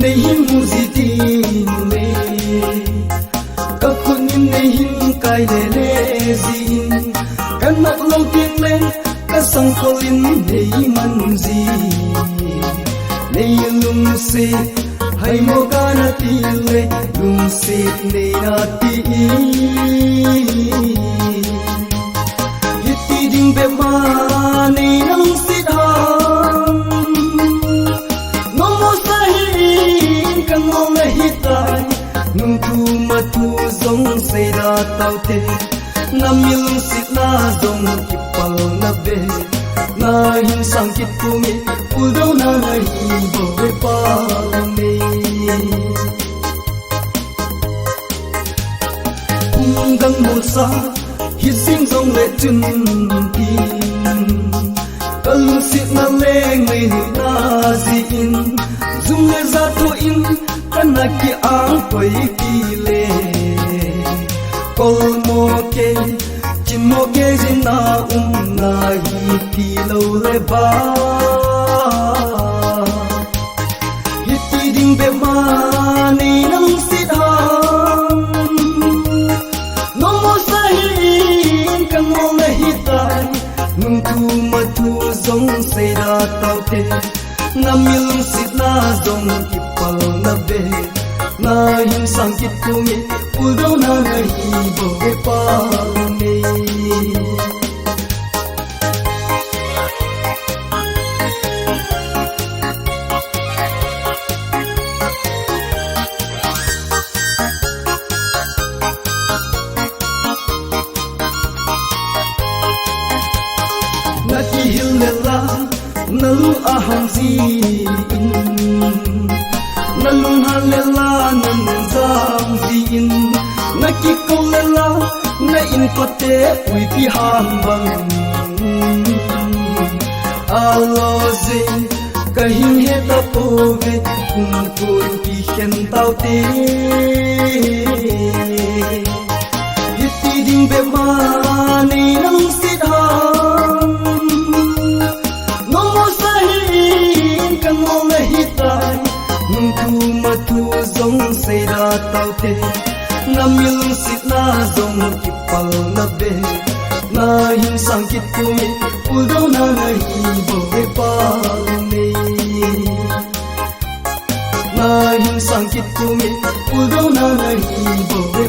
nei hin mu zi tin le ka kun in nei hin kai le zin kan nak lo tin le ka sang kolin nei man zi nei lung se hai mo gana ti le lung se nei na ti hiti ding be ma nei nang sit ham no mo sahi kan mo le hitai nung tu ma tu zong se da tau te na mil sit na zong ki pal na be na hin sang kit ku mi ul do na na hi bo be pa me hung dang mo sa hi sing zong le chun tin kal sit na le ngai ni na zi in zum le za to in kana ki ang koi ki le kol mo ke chin mo ke jin na na hi ti lo le ba hi ti ding be ma nei nang sit ham no mo sahi kan mo le hi tai nung tu ma tu zong se da tau te na mil sit na zong ki pal na be na hin sang kit ku mi ul do na na hi bo be pa me na ki hil le la nalu aham zi in nalung halela nan zam zi in na ki ko le la na in ko te ui pi ham bang alo zi kahin he ta po ve kum kun ki hen tau te hiti ding be ma nei nang sit ham no mo sahi kan mo le hitai nung tu ma tu zong se da tau te na mil sit na zong ki pal na be na hin sang kit ku mi ul do na na hi bo be pa me na hin sang kit ku mi ul do na na hi bo be